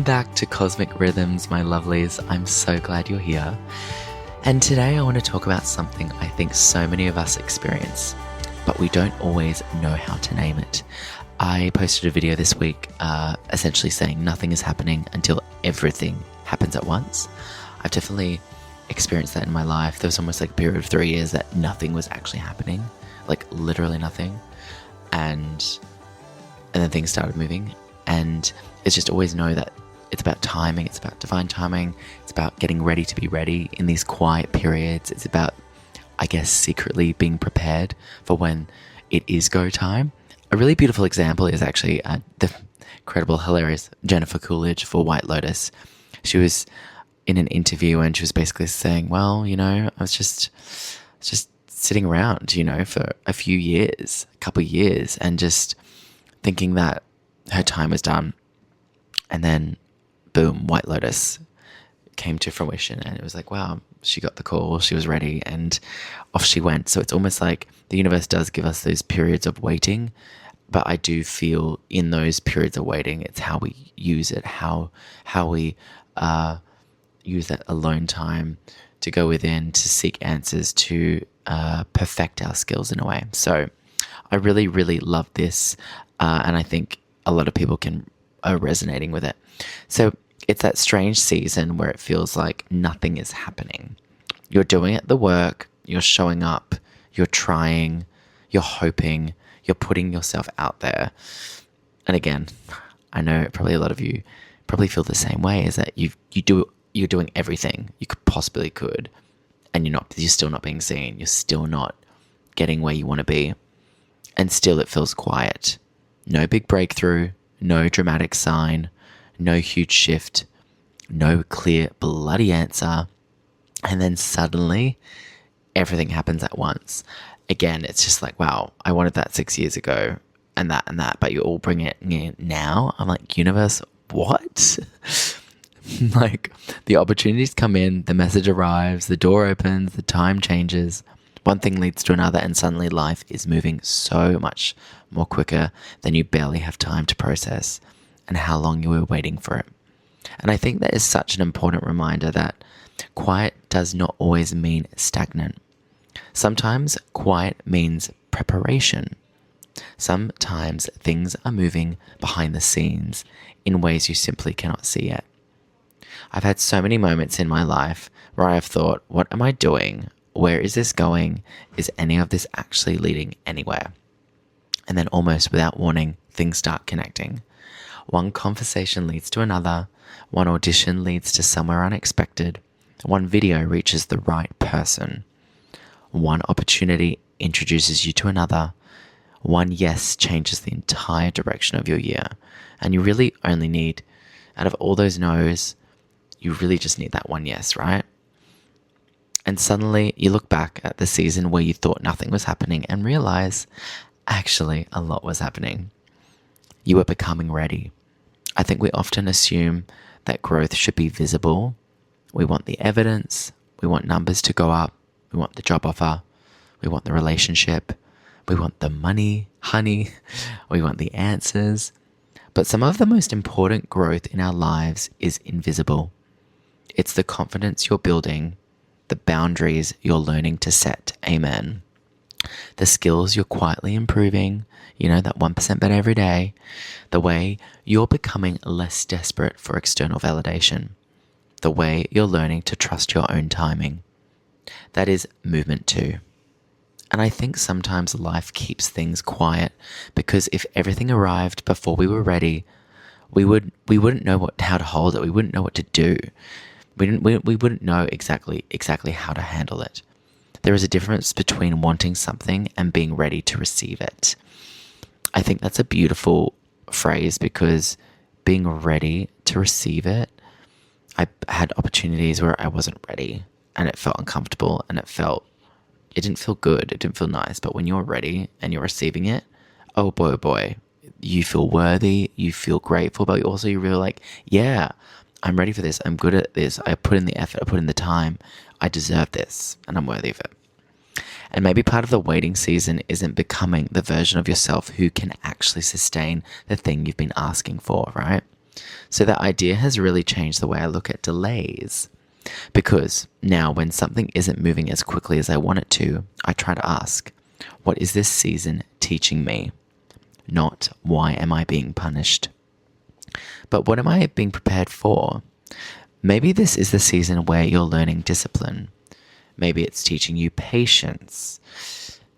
back to Cosmic Rhythms, my lovelies. I'm so glad you're here. And today I want to talk about something I think so many of us experience, but we don't always know how to name it. I posted a video this week essentially saying nothing is happening until everything happens at once. I've definitely experienced that in my life. There was almost like a period of 3 years that nothing was actually happening, like literally nothing. And then things started moving. And it's just always know that it's about timing. It's about divine timing. It's about getting ready to be ready in these quiet periods. It's about, I guess, secretly being prepared for when it is go time. A really beautiful example is actually the incredible, hilarious Jennifer Coolidge for White Lotus. She was in an interview and she was basically saying, well, I was just sitting around, for a few years, a couple of years, and just thinking that her time was done. And then, boom, White Lotus came to fruition. And it was like, wow, she got the call, she was ready, and off she went. So it's almost like the universe does give us those periods of waiting. But I do feel in those periods of waiting, it's how we use it, how we use that alone time to go within, to seek answers, to perfect our skills in a way. So I really, really love this. And I think a lot of people are resonating with it. So it's that strange season where it feels like nothing is happening. You're doing it, the work, you're showing up, you're trying, you're hoping, you're putting yourself out there. And again, I know probably a lot of you probably feel the same way, is that you're doing everything you possibly could, and you're still not being seen. You're still not getting where you want to be. And still it feels quiet. No big breakthrough, no dramatic sign, no huge shift, no clear bloody answer. And then suddenly everything happens at once. Again, it's just like, wow, I wanted that 6 years ago and that, but you all bring it in now. I'm like, universe, what? Like, the opportunities come in, the message arrives, the door opens, the time changes. One thing leads to another, and suddenly life is moving so much more quicker than you barely have time to process and how long you were waiting for it. And I think that is such an important reminder that quiet does not always mean stagnant. Sometimes quiet means preparation. Sometimes things are moving behind the scenes in ways you simply cannot see yet. I've had so many moments in my life where I've thought, what am I doing? Where is this going? Is any of this actually leading anywhere? And then almost without warning, things start connecting. One conversation leads to another. One audition leads to somewhere unexpected. One video reaches the right person. One opportunity introduces you to another. One yes changes the entire direction of your year. And you really only need, out of all those no's, you really just need that one yes, right? And suddenly you look back at the season where you thought nothing was happening and realize actually a lot was happening. You were becoming ready. I think we often assume that growth should be visible. We want the evidence. We want numbers to go up. We want the job offer. We want the relationship. We want the money, honey. We want the answers. But some of the most important growth in our lives is invisible. It's the confidence you're building, the boundaries you're learning to set. Amen. The skills you're quietly improving, that 1% better every day. The way you're becoming less desperate for external validation. The way you're learning to trust your own timing. That is movement too. And I think sometimes life keeps things quiet because if everything arrived before we were ready, we wouldn't know how to hold it. We wouldn't know what to do. We wouldn't know exactly how to handle it. There is a difference between wanting something and being ready to receive it. I think that's a beautiful phrase because being ready to receive it, I had opportunities where I wasn't ready and it felt uncomfortable and it didn't feel good. It didn't feel nice. But when you're ready and you're receiving it, oh boy, you feel worthy, you feel grateful, but also you really like, yeah, I'm ready for this. I'm good at this. I put in the effort. I put in the time. I deserve this and I'm worthy of it. And maybe part of the waiting season isn't becoming the version of yourself who can actually sustain the thing you've been asking for, right? So that idea has really changed the way I look at delays. Because now, when something isn't moving as quickly as I want it to, I try to ask, what is this season teaching me? Not why am I being punished? But what am I being prepared for? Maybe this is the season where you're learning discipline. Maybe it's teaching you patience.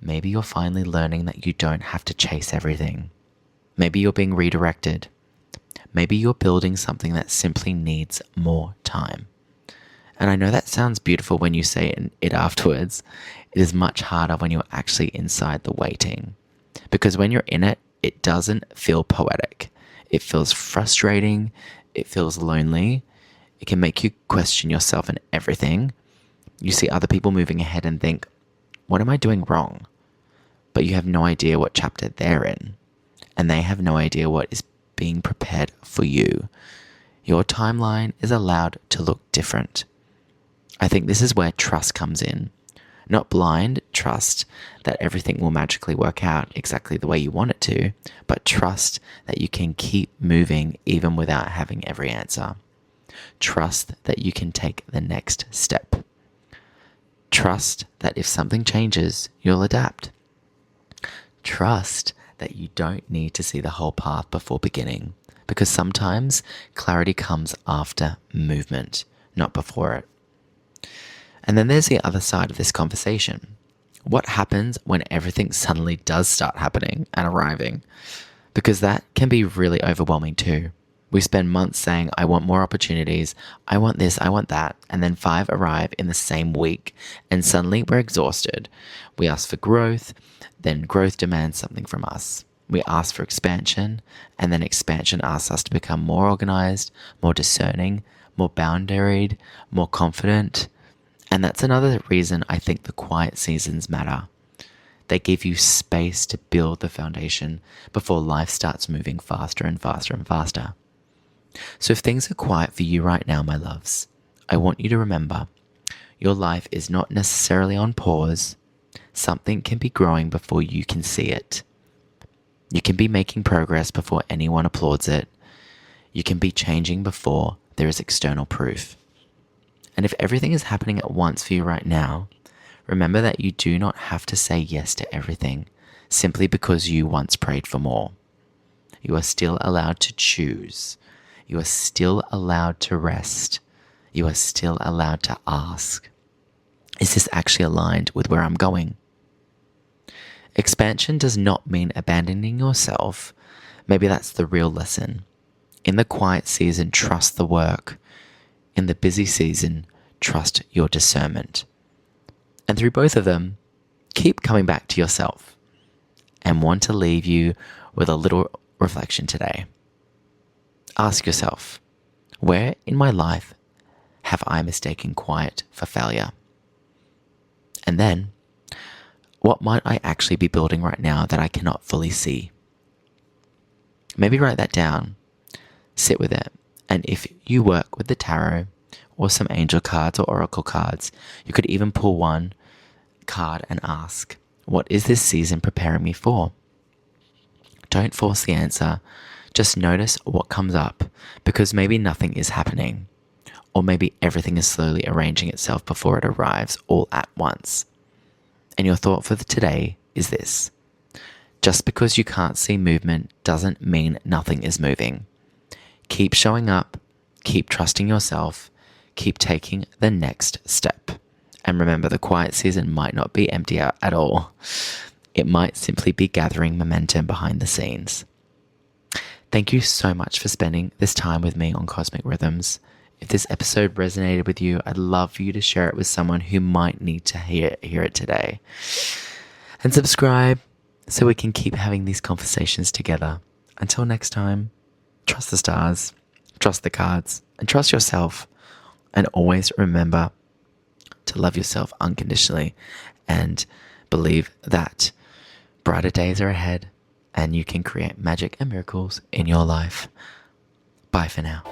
Maybe you're finally learning that you don't have to chase everything. Maybe you're being redirected. Maybe you're building something that simply needs more time. And I know that sounds beautiful when you say it afterwards. It is much harder when you're actually inside the waiting. Because when you're in it, it doesn't feel poetic. It feels frustrating. It feels lonely. It can make you question yourself and everything. You see other people moving ahead and think, what am I doing wrong? But you have no idea what chapter they're in. And they have no idea what is being prepared for you. Your timeline is allowed to look different. I think this is where trust comes in. Not blind trust that everything will magically work out exactly the way you want it to, but trust that you can keep moving even without having every answer. Trust that you can take the next step. Trust that if something changes, you'll adapt. Trust that you don't need to see the whole path before beginning, because sometimes clarity comes after movement, not before it. And then there's the other side of this conversation. What happens when everything suddenly does start happening and arriving? Because that can be really overwhelming too. We spend months saying, I want more opportunities, I want this, I want that, and then 5 arrive in the same week, and suddenly we're exhausted. We ask for growth, then growth demands something from us. We ask for expansion, and then expansion asks us to become more organized, more discerning, more boundaried, more confident. And that's another reason I think the quiet seasons matter. They give you space to build the foundation before life starts moving faster and faster and faster. So if things are quiet for you right now, my loves, I want you to remember your life is not necessarily on pause. Something can be growing before you can see it. You can be making progress before anyone applauds it. You can be changing before there is external proof. And if everything is happening at once for you right now, remember that you do not have to say yes to everything simply because you once prayed for more. You are still allowed to choose. You are still allowed to rest. You are still allowed to ask, is this actually aligned with where I'm going? Expansion does not mean abandoning yourself. Maybe that's the real lesson. In the quiet season, trust the work. In the busy season, trust your discernment. And through both of them, keep coming back to yourself. And want to leave you with a little reflection today. Ask yourself, where in my life have I mistaken quiet for failure? And then, what might I actually be building right now that I cannot fully see? Maybe write that down, sit with it, and if you work with the tarot or some angel cards or oracle cards, you could even pull one card and ask, what is this season preparing me for? Don't force the answer. Just notice what comes up, because maybe nothing is happening, or maybe everything is slowly arranging itself before it arrives all at once. And your thought for today is this: just because you can't see movement doesn't mean nothing is moving. Keep showing up, keep trusting yourself, keep taking the next step. And remember, the quiet season might not be empty at all. It might simply be gathering momentum behind the scenes. Thank you so much for spending this time with me on Cosmic Rhythms. If this episode resonated with you, I'd love for you to share it with someone who might need to hear it today. And subscribe so we can keep having these conversations together. Until next time, trust the stars, trust the cards, and trust yourself. And always remember to love yourself unconditionally and believe that brighter days are ahead and you can create magic and miracles in your life. Bye for now.